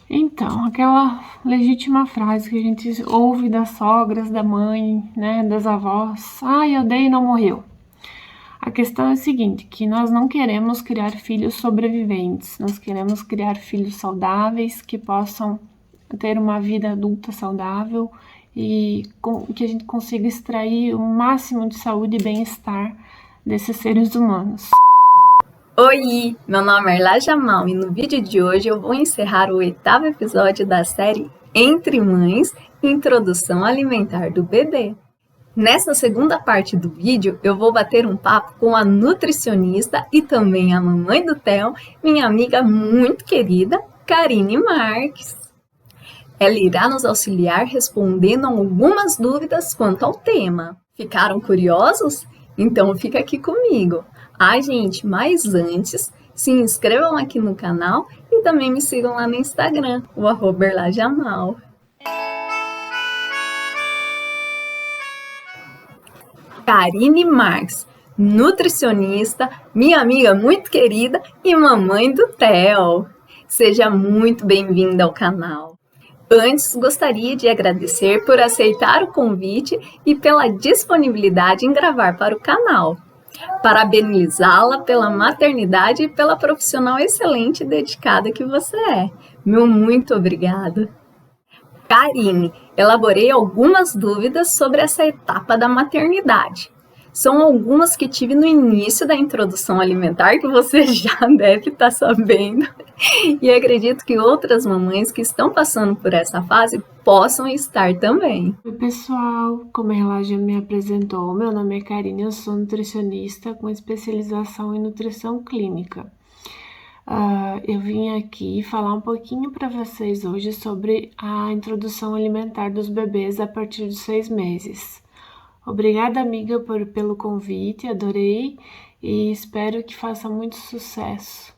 Então, aquela legítima frase que a gente ouve das sogras, da mãe, né, das avós: ai, eu dei e não morreu. A questão é a seguinte, que nós não queremos criar filhos sobreviventes, nós queremos criar filhos saudáveis que possam ter uma vida adulta saudável e que a gente consiga extrair o máximo de saúde e bem-estar desses seres humanos. Oi, meu nome é Erla Jamal e no vídeo de hoje eu vou encerrar o 8º episódio da série Entre Mães, Introdução Alimentar do Bebê. Nessa segunda parte do vídeo, eu vou bater um papo com a nutricionista e também a mamãe do Theo, minha amiga muito querida, Karine Marques. Ela irá nos auxiliar respondendo algumas dúvidas quanto ao tema. Ficaram curiosos? Então fica aqui comigo. Ai, gente, mas antes, se inscrevam aqui no canal e também me sigam lá no Instagram, o @erlajamal. Karine Marques, nutricionista, minha amiga muito querida e mamãe do Theo. Seja muito bem-vinda ao canal. Antes, gostaria de agradecer por aceitar o convite e pela disponibilidade em gravar para o canal. Parabenizá-la pela maternidade e pela profissional excelente e dedicada que você é. Meu muito obrigada. Karine, elaborei algumas dúvidas sobre essa etapa da maternidade. São algumas que tive no início da introdução alimentar, que você já deve estar sabendo, e acredito que outras mamães que estão passando por essa fase possam estar também. Oi pessoal, como ela já me apresentou, meu nome é Karine, eu sou nutricionista com especialização em nutrição clínica. Eu vim aqui falar um pouquinho para vocês hoje sobre a introdução alimentar dos bebês a partir de 6 meses. Obrigada, amiga, pelo convite, adorei e espero que faça muito sucesso.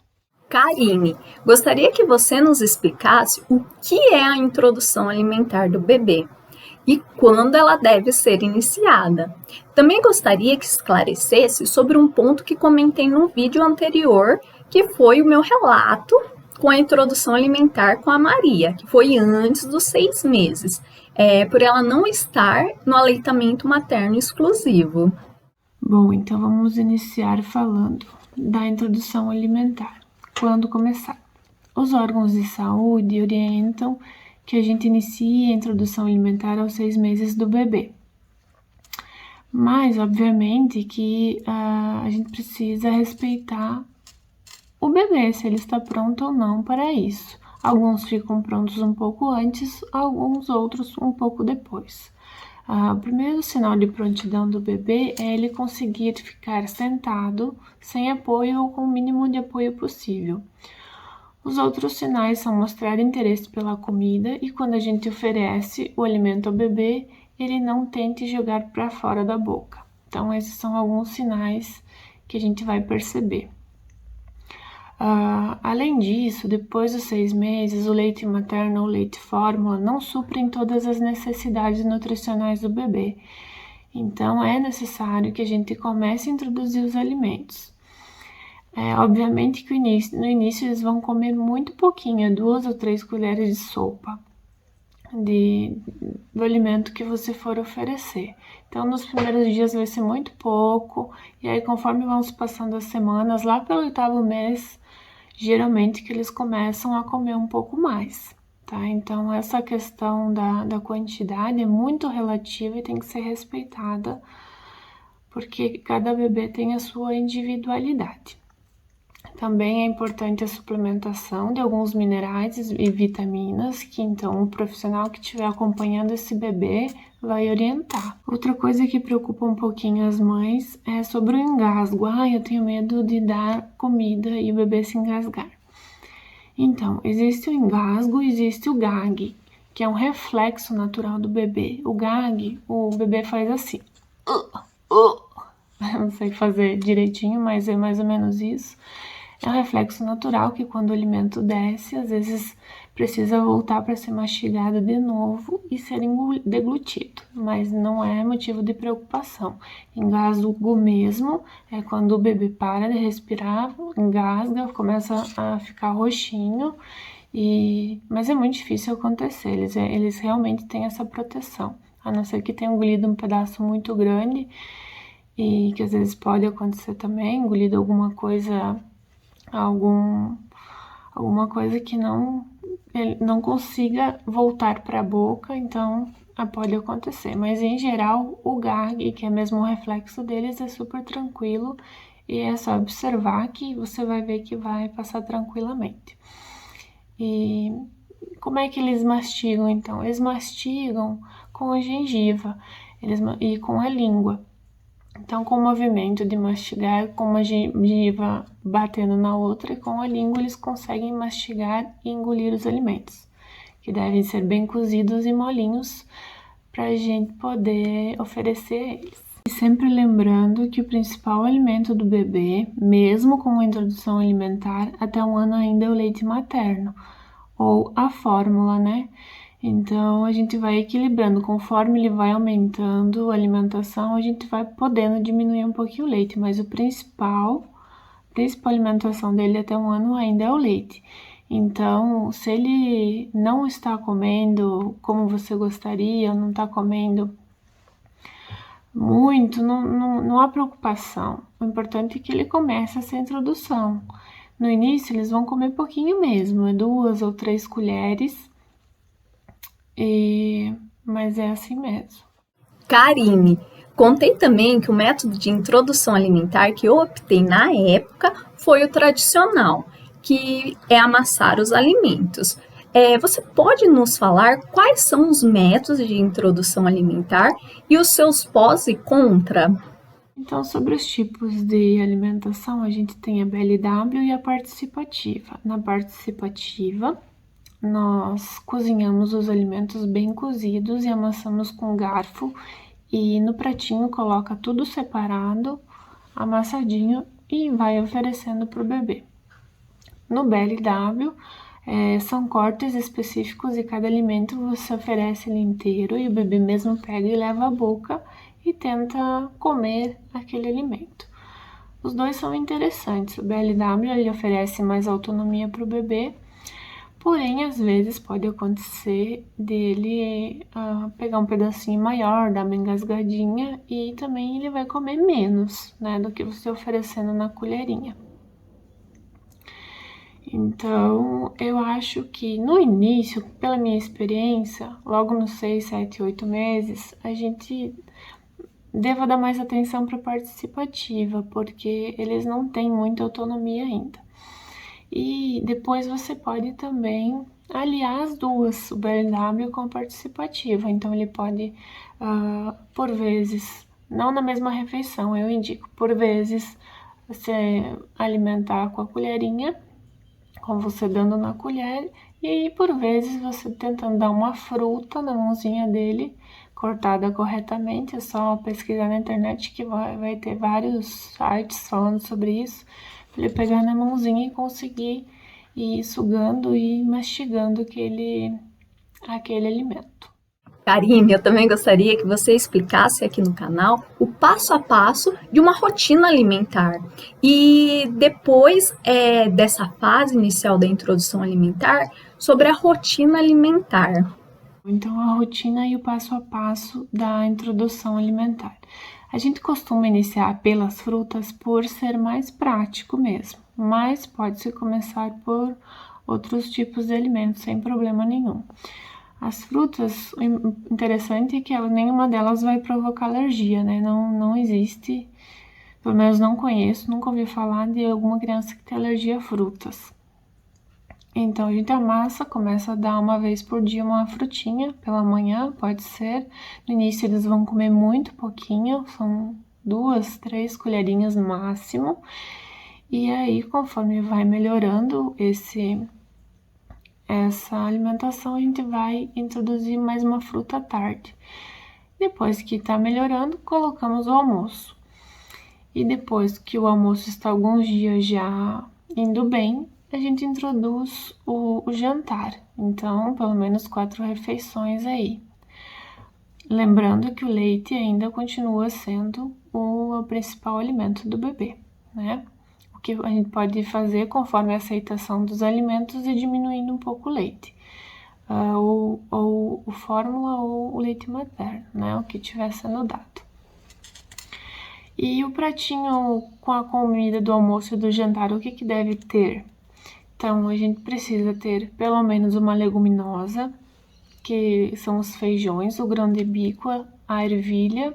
Karine, gostaria que você nos explicasse o que é a introdução alimentar do bebê e quando ela deve ser iniciada. Também gostaria que esclarecesse sobre um ponto que comentei no vídeo anterior, que foi o meu relato com a introdução alimentar com a Maria, que foi antes dos 6 meses, por ela não estar no aleitamento materno exclusivo. Bom, então vamos iniciar falando da introdução alimentar. Quando começar? Os órgãos de saúde orientam que a gente inicie a introdução alimentar aos 6 meses do bebê. Mas, obviamente, que a gente precisa respeitar o bebê, se ele está pronto ou não para isso. Alguns ficam prontos um pouco antes, alguns outros um pouco depois. O primeiro sinal de prontidão do bebê é ele conseguir ficar sentado, sem apoio ou com o mínimo de apoio possível. Os outros sinais são mostrar interesse pela comida e quando a gente oferece o alimento ao bebê, ele não tente jogar para fora da boca. Então, esses são alguns sinais que a gente vai perceber. Além disso, depois dos 6 meses, o leite materno ou leite fórmula não suprem todas as necessidades nutricionais do bebê. Então, é necessário que a gente comece a introduzir os alimentos. Obviamente que no início eles vão comer muito pouquinho, 2 ou 3 colheres de sopa do alimento que você for oferecer. Então, nos primeiros dias vai ser muito pouco, e aí conforme vão se passando as semanas, lá pelo 8º mês, geralmente que eles começam a comer um pouco mais, tá? Então, essa questão da quantidade é muito relativa e tem que ser respeitada, porque cada bebê tem a sua individualidade. Também é importante a suplementação de alguns minerais e vitaminas, que então o profissional que estiver acompanhando esse bebê vai orientar. Outra coisa que preocupa um pouquinho as mães é sobre o engasgo. Eu tenho medo de dar comida e o bebê se engasgar. Então, existe o engasgo, existe o gag, que é um reflexo natural do bebê. O gag, o bebê faz assim. Não sei fazer direitinho, mas é mais ou menos isso. É um reflexo natural que quando o alimento desce, às vezes precisa voltar para ser mastigado de novo e ser deglutido, mas não é motivo de preocupação. Engasgo mesmo é quando o bebê para de respirar, engasga, começa a ficar roxinho Mas é muito difícil acontecer, eles realmente têm essa proteção, a não ser que tenham engolido um pedaço muito grande, e que às vezes pode acontecer também, engolido alguma coisa que ele não consiga voltar para a boca, então pode acontecer. Mas em geral, o gag, que é mesmo o reflexo deles, é super tranquilo e é só observar que você vai ver que vai passar tranquilamente. E como é que eles mastigam então? Eles mastigam com a gengiva e com a língua. Então, com o movimento de mastigar, com uma gengiva batendo na outra e com a língua, eles conseguem mastigar e engolir os alimentos, que devem ser bem cozidos e molinhos para a gente poder oferecer a eles. E sempre lembrando que o principal alimento do bebê, mesmo com a introdução alimentar, até 1 ano ainda é o leite materno, ou a fórmula, né? Então, a gente vai equilibrando, conforme ele vai aumentando a alimentação, a gente vai podendo diminuir um pouquinho o leite, mas a principal alimentação dele até 1 ano ainda é o leite. Então, se ele não está comendo como você gostaria, não está comendo muito, não há preocupação. O importante é que ele comece essa introdução. No início, eles vão comer pouquinho mesmo, 2 ou 3 colheres, mas é assim mesmo. Karine, contei também que o método de introdução alimentar que eu optei na época foi o tradicional, que é amassar os alimentos. Você pode nos falar quais são os métodos de introdução alimentar e os seus pós e contra? Então, sobre os tipos de alimentação, a gente tem a BLW e a participativa. Na participativa, nós cozinhamos os alimentos bem cozidos e amassamos com garfo, e no pratinho coloca tudo separado, amassadinho, e vai oferecendo para o bebê. No BLW, são cortes específicos e cada alimento você oferece ele inteiro e o bebê mesmo pega e leva à boca e tenta comer aquele alimento. Os dois são interessantes. O BLW ele oferece mais autonomia para o bebê, porém, às vezes pode acontecer dele pegar um pedacinho maior, dar uma engasgadinha, e também ele vai comer menos, né, do que você oferecendo na colherinha. Então, eu acho que no início, pela minha experiência, logo nos 6, 7, 8 meses, a gente deva dar mais atenção para a participativa, porque eles não têm muita autonomia ainda. E depois você pode também aliar as duas, o BLW com a participativa. Então, ele pode, por vezes, não na mesma refeição, eu indico, por vezes, você alimentar com a colherinha, com você dando na colher, e aí por vezes você tentando dar uma fruta na mãozinha dele, cortada corretamente. É só pesquisar na internet que vai ter vários sites falando sobre isso, para ele pegar na mãozinha e conseguir ir sugando e mastigando aquele alimento. Karine, eu também gostaria que você explicasse aqui no canal o passo a passo de uma rotina alimentar. E depois dessa fase inicial da introdução alimentar, sobre a rotina alimentar. Então, a rotina e o passo a passo da introdução alimentar. A gente costuma iniciar pelas frutas por ser mais prático mesmo, mas pode-se começar por outros tipos de alimentos sem problema nenhum. As frutas, o interessante é que nenhuma delas vai provocar alergia, né? Não existe, pelo menos não conheço, nunca ouvi falar de alguma criança que tem alergia a frutas. Então, a gente amassa, começa a dar uma vez por dia uma frutinha, pela manhã, pode ser. No início eles vão comer muito pouquinho, são 2, 3 colherinhas no máximo. E aí, conforme vai melhorando essa alimentação, a gente vai introduzir mais uma fruta à tarde. Depois que tá melhorando, colocamos o almoço. E depois que o almoço está alguns dias já indo bem, a gente introduz o jantar. Então, pelo menos 4 refeições aí. Lembrando que o leite ainda continua sendo o principal alimento do bebê, né? O que a gente pode fazer conforme a aceitação dos alimentos é diminuindo um pouco o leite. Ou o fórmula ou o leite materno, né? O que estiver sendo dado. E o pratinho com a comida do almoço e do jantar, o que deve ter? Então, a gente precisa ter pelo menos uma leguminosa, que são os feijões, o grão de bico, a ervilha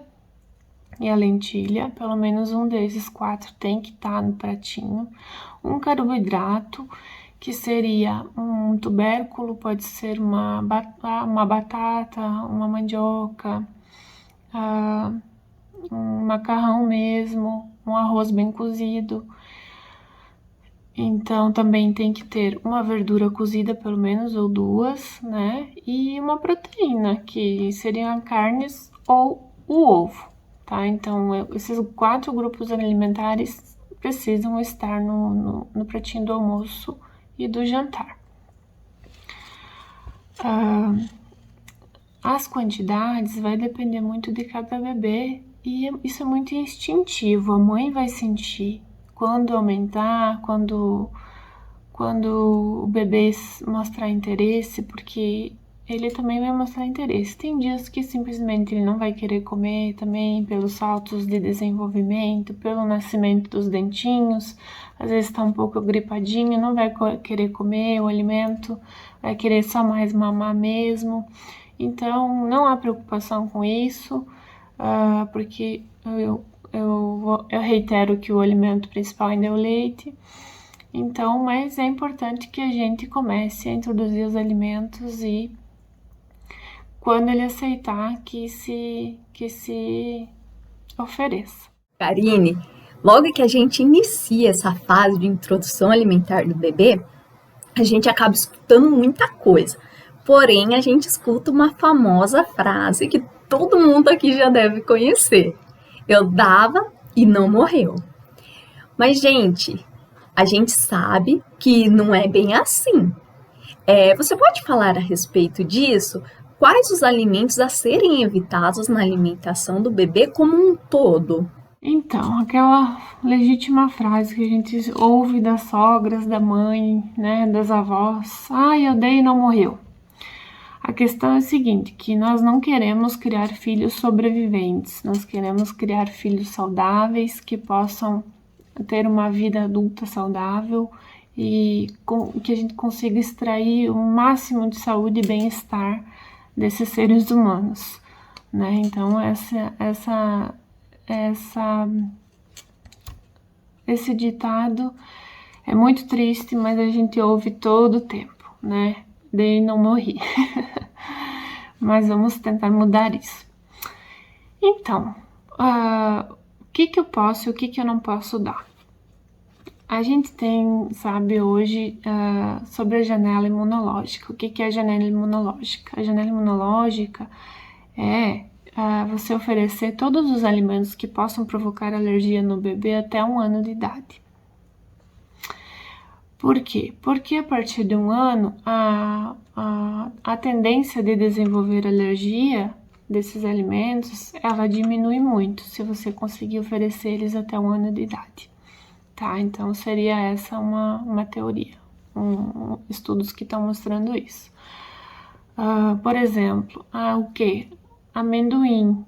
e a lentilha. Pelo menos um desses 4 tem que estar no pratinho. Um carboidrato, que seria um tubérculo, pode ser uma batata, uma mandioca, um macarrão mesmo, um arroz bem cozido. Então, também tem que ter uma verdura cozida, pelo menos, ou 2, né? E uma proteína, que seriam carnes ou o ovo, tá? Então, esses 4 grupos alimentares precisam estar no pratinho do almoço e do jantar. As quantidades vai depender muito de cada bebê e isso é muito instintivo. A mãe vai sentir quando aumentar, quando o bebê mostrar interesse, porque ele também vai mostrar interesse. Tem dias que simplesmente ele não vai querer comer também pelos saltos de desenvolvimento, pelo nascimento dos dentinhos. Às vezes está um pouco gripadinho, não vai querer comer o alimento, vai querer só mais mamar mesmo. Então, não há preocupação com isso, porque eu reitero que o alimento principal ainda é o leite. Então, mas é importante que a gente comece a introduzir os alimentos e quando ele aceitar que se ofereça. Karine, logo que a gente inicia essa fase de introdução alimentar do bebê, a gente acaba escutando muita coisa. Porém, a gente escuta uma famosa frase que todo mundo aqui já deve conhecer. Eu dava e não morreu. Mas, gente, a gente sabe que não é bem assim. Você pode falar a respeito disso? Quais os alimentos a serem evitados na alimentação do bebê como um todo? Então, aquela legítima frase que a gente ouve das sogras, da mãe, né, das avós. Ai, eu dei e não morreu. A questão é a seguinte, que nós não queremos criar filhos sobreviventes, nós queremos criar filhos saudáveis que possam ter uma vida adulta saudável e que a gente consiga extrair o máximo de saúde e bem-estar desses seres humanos, né? Então, esse ditado é muito triste, mas a gente ouve todo o tempo, né? Dei e não morri. Mas vamos tentar mudar isso. Então, o que eu posso e o que eu não posso dar? A gente tem, sabe, hoje sobre a janela imunológica. O que é a janela imunológica? A janela imunológica é você oferecer todos os alimentos que possam provocar alergia no bebê até 1 ano de idade. Por quê? Porque a partir de 1 ano, a tendência de desenvolver alergia desses alimentos, ela diminui muito, se você conseguir oferecer eles até 1 ano de idade, tá? Então, seria essa uma teoria, estudos que estão mostrando isso. Por exemplo, o quê? Amendoim,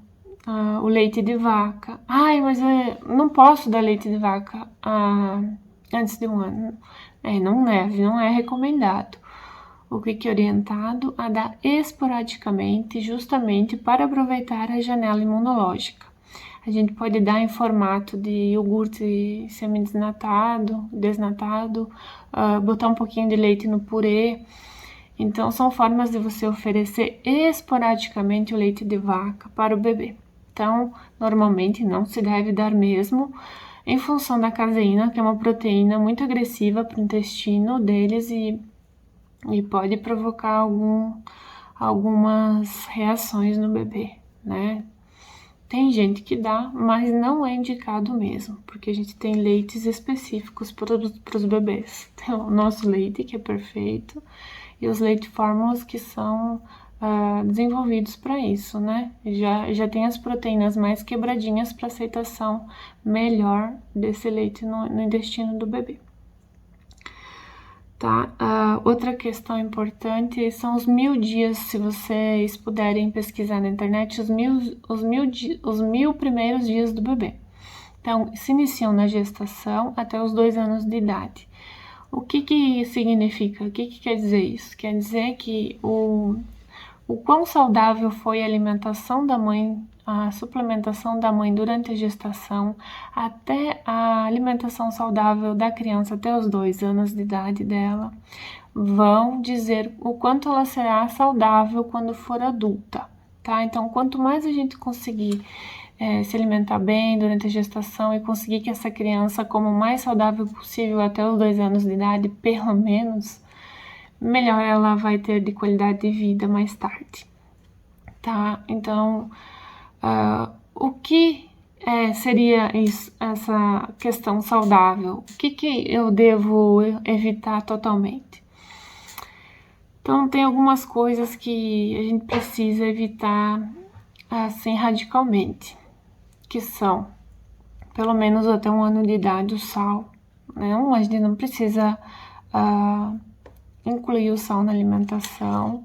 o leite de vaca. Ai, mas eu não posso dar leite de vaca antes de 1 ano. Não é recomendado. O que é orientado a dar esporadicamente, justamente para aproveitar a janela imunológica. A gente pode dar em formato de iogurte semi-desnatado, botar um pouquinho de leite no purê. Então, são formas de você oferecer esporadicamente o leite de vaca para o bebê. Então, normalmente não se deve dar mesmo, em função da caseína, que é uma proteína muito agressiva para o intestino deles e pode provocar algumas reações no bebê, né? Tem gente que dá, mas não é indicado mesmo, porque a gente tem leites específicos para os bebês. Tem o nosso leite, que é perfeito, e os leite fórmulas, que são desenvolvidos para isso, né? Já tem as proteínas mais quebradinhas para aceitação melhor desse leite no intestino do bebê. Tá? Outra questão importante são os 1000 dias, se vocês puderem pesquisar na internet, os 1000 primeiros dias do bebê. Então, se iniciam na gestação até os 2 anos de idade. O que significa? O que quer dizer isso? Quer dizer que o quão saudável foi a alimentação da mãe, a suplementação da mãe durante a gestação, até a alimentação saudável da criança até os 2 anos de idade dela, vão dizer o quanto ela será saudável quando for adulta, tá? Então, quanto mais a gente conseguir se alimentar bem durante a gestação e conseguir que essa criança coma o mais saudável possível até os 2 anos de idade, pelo menos, melhor ela vai ter de qualidade de vida mais tarde, tá? Então, o que seria isso, essa questão saudável? O que eu devo evitar totalmente? Então, tem algumas coisas que a gente precisa evitar, assim, radicalmente, que são, pelo menos até 1 ano de idade, o sal, né? A gente não precisa incluir o sal na alimentação,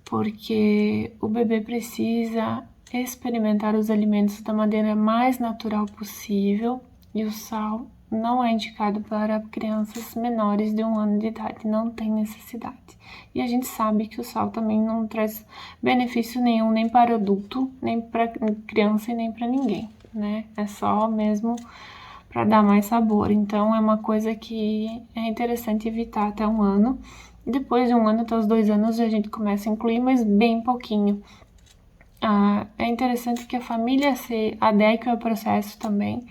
porque o bebê precisa experimentar os alimentos da maneira mais natural possível e o sal não é indicado para crianças menores de 1 ano de idade, não tem necessidade. E a gente sabe que o sal também não traz benefício nenhum, nem para adulto, nem para criança e nem para ninguém, né? É só mesmo para dar mais sabor. Então, é uma coisa que é interessante evitar até 1 ano. Depois de 1 ano até os 2 anos, a gente começa a incluir, mas bem pouquinho. É interessante que a família se adeque ao processo também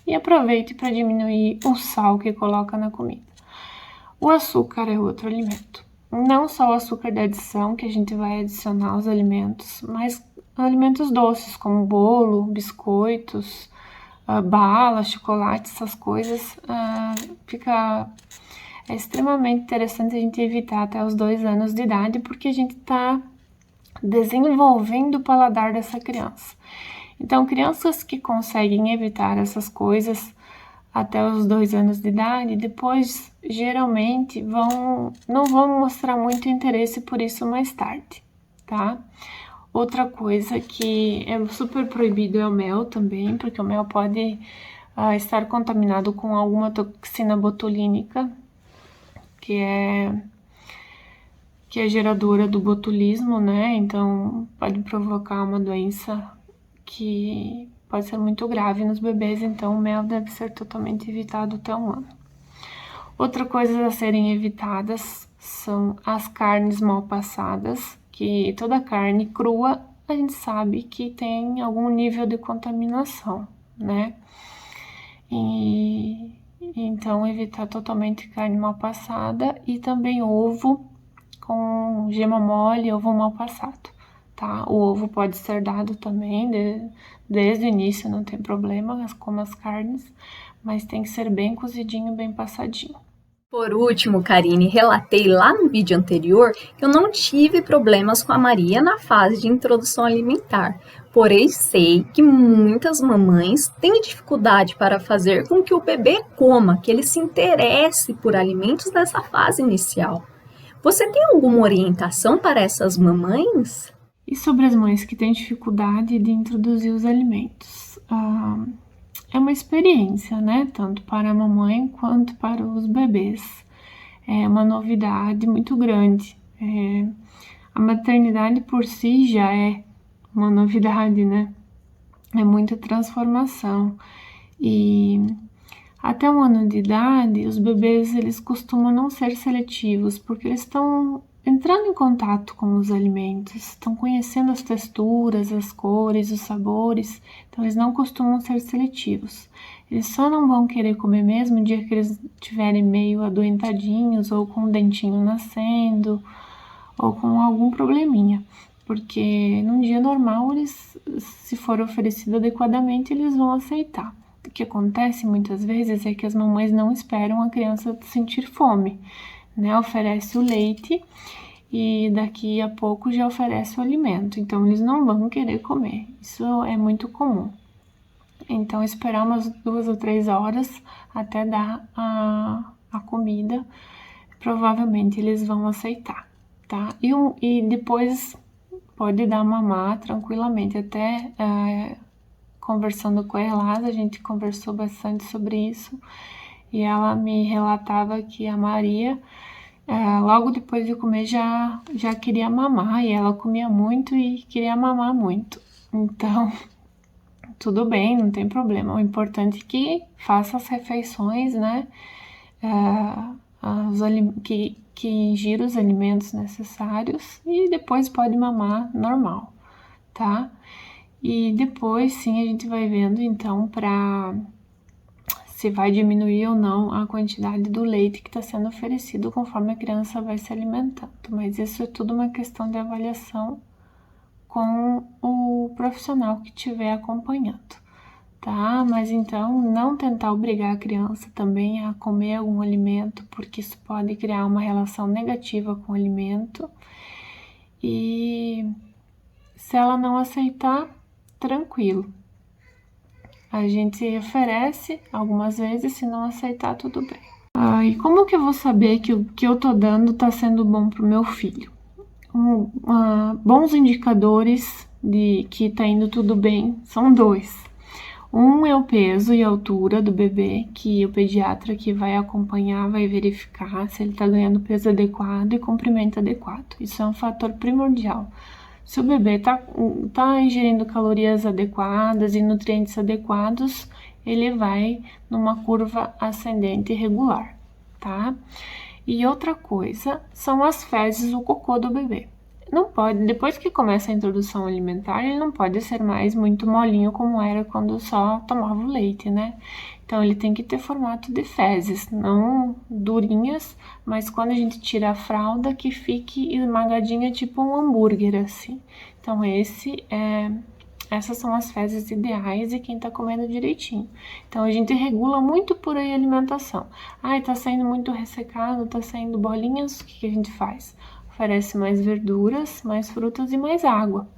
e aproveite para diminuir o sal que coloca na comida. O açúcar é outro alimento. Não só o açúcar de adição que a gente vai adicionar aos alimentos, mas alimentos doces como bolo, biscoitos, bala, chocolate, essas coisas, é extremamente interessante a gente evitar até os 2 anos de idade, porque a gente está desenvolvendo o paladar dessa criança. Então, crianças que conseguem evitar essas coisas até os 2 anos de idade, depois geralmente não vão mostrar muito interesse por isso mais tarde, tá? Outra coisa que é super proibido é o mel também, porque o mel pode estar contaminado com alguma toxina botulínica, que é geradora do botulismo, né? Então, pode provocar uma doença que pode ser muito grave nos bebês, então o mel deve ser totalmente evitado até 1 ano. Outra coisa a serem evitadas são as carnes mal passadas, que toda carne crua a gente sabe que tem algum nível de contaminação, né? E então evitar totalmente carne mal passada e também ovo com gema mole, ovo mal passado, tá? O ovo pode ser dado também desde o início, não tem problema, como as carnes, mas tem que ser bem cozidinho, bem passadinho. Por último, Karine, relatei lá no vídeo anterior que eu não tive problemas com a Maria na fase de introdução alimentar, porém sei que muitas mamães têm dificuldade para fazer com que o bebê coma, que ele se interesse por alimentos nessa fase inicial. Você tem alguma orientação para essas mamães? E sobre as mães que têm dificuldade de introduzir os alimentos? É uma experiência, né? Tanto para a mamãe quanto para os bebês. É uma novidade muito grande. A maternidade por si já é uma novidade, né? É muita transformação. E até 1 ano de idade, os bebês eles costumam não ser seletivos, porque eles estão entrando em contato com os alimentos, estão conhecendo as texturas, as cores, os sabores, então eles não costumam ser seletivos. Eles só não vão querer comer mesmo no dia que eles estiverem meio adoentadinhos, ou com o dentinho nascendo, ou com algum probleminha. Porque num dia normal, eles, se for oferecido adequadamente, eles vão aceitar. O que acontece muitas vezes é que as mamães não esperam a criança sentir fome, né? Oferece o leite e daqui a pouco já oferece o alimento, então eles não vão querer comer. Isso é muito comum. Então, esperar umas 2 ou 3 horas até dar a comida, provavelmente eles vão aceitar, tá? E depois pode dar mamar tranquilamente, até conversando com a Erlasa, a gente conversou bastante sobre isso, e ela me relatava que a Maria, logo depois de comer, já queria mamar, e ela comia muito e queria mamar muito. Então, tudo bem, não tem problema. O importante é que faça as refeições, né? Que ingira os alimentos necessários e depois pode mamar normal, tá? E depois, sim, a gente vai vendo, então, se vai diminuir ou não a quantidade do leite que está sendo oferecido conforme a criança vai se alimentando. Mas isso é tudo uma questão de avaliação com o profissional que estiver acompanhando, tá? Mas então, não tentar obrigar a criança também a comer algum alimento, porque isso pode criar uma relação negativa com o alimento. E se ela não aceitar, tranquilo. A gente oferece algumas vezes, se não aceitar, tudo bem. E como que eu vou saber que o que eu tô dando tá sendo bom pro meu filho? Bons indicadores de que tá indo tudo bem são 2. Um é o peso e a altura do bebê, que o pediatra que vai acompanhar vai verificar se ele tá ganhando peso adequado e comprimento adequado. Isso é um fator primordial. Se o bebê tá ingerindo calorias adequadas e nutrientes adequados, ele vai numa curva ascendente regular, tá? E outra coisa são as fezes, o cocô do bebê. Não pode, depois que começa a introdução alimentar, ele não pode ser mais muito molinho como era quando só tomava o leite, né? Então, ele tem que ter formato de fezes, não durinhas, mas quando a gente tira a fralda, que fique esmagadinha tipo um hambúrguer, assim. Então, essas são as fezes ideais de quem tá comendo direitinho. Então, a gente regula muito por aí a alimentação. Tá saindo muito ressecado, tá saindo bolinhas, o que a gente faz? Oferece mais verduras, mais frutas e mais água.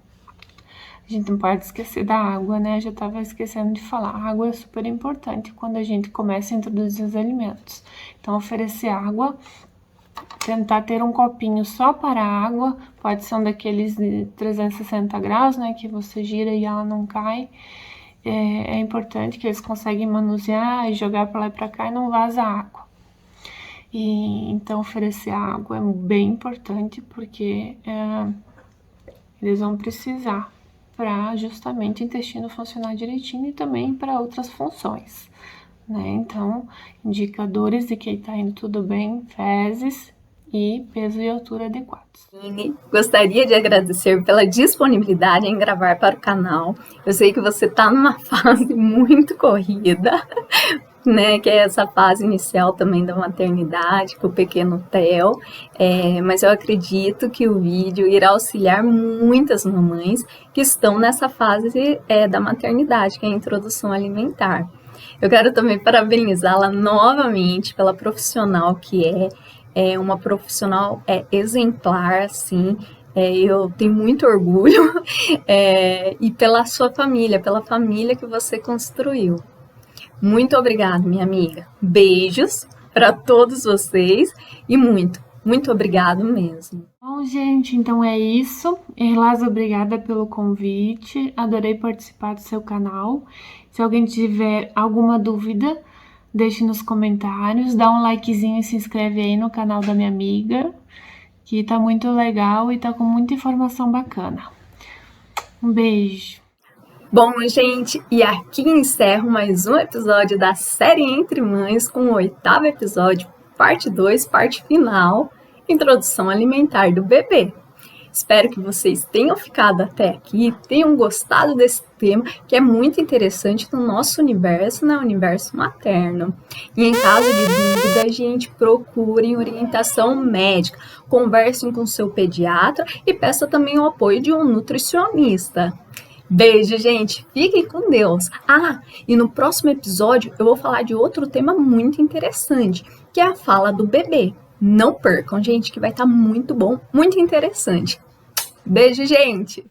A gente não pode esquecer da água, né? Eu já estava esquecendo de falar. A água é super importante quando a gente começa a introduzir os alimentos. Então, oferecer água, tentar ter um copinho só para água, pode ser um daqueles de 360 graus, né? Que você gira e ela não cai. É importante que eles conseguem manusear e jogar para lá e para cá e não vaza água. E então oferecer água é bem importante porque eles vão precisar para justamente o intestino funcionar direitinho e também para outras funções, né? Então, indicadores de que está indo tudo bem, fezes e peso e altura adequados. Gostaria de agradecer pela disponibilidade em gravar para o canal. Eu sei que você está numa fase muito corrida, né, que é essa fase inicial também da maternidade, com o pequeno Theo, mas eu acredito que o vídeo irá auxiliar muitas mamães que estão nessa fase da maternidade, que é a introdução alimentar. Eu quero também parabenizá-la novamente pela profissional que é uma profissional exemplar, assim, eu tenho muito orgulho, e pela sua família, pela família que você construiu. Muito obrigada, minha amiga. Beijos para todos vocês e muito obrigado mesmo. Bom, gente, então é isso. Erlasa, obrigada pelo convite. Adorei participar do seu canal. Se alguém tiver alguma dúvida, deixe nos comentários. Dá um likezinho e se inscreve aí no canal da minha amiga, que tá muito legal e tá com muita informação bacana. Um beijo. Bom, gente, e aqui encerro mais um episódio da série Entre Mães, com o 8º episódio, parte 2, parte final, introdução alimentar do bebê. Espero que vocês tenham ficado até aqui, tenham gostado desse tema, que é muito interessante no nosso universo, né? Universo materno. E em caso de dúvida, gente, procurem orientação médica, conversem com seu pediatra e peça também o apoio de um nutricionista. Beijo, gente. Fiquem com Deus. E no próximo episódio eu vou falar de outro tema muito interessante, que é a fala do bebê. Não percam, gente, que vai estar muito bom, muito interessante. Beijo, gente!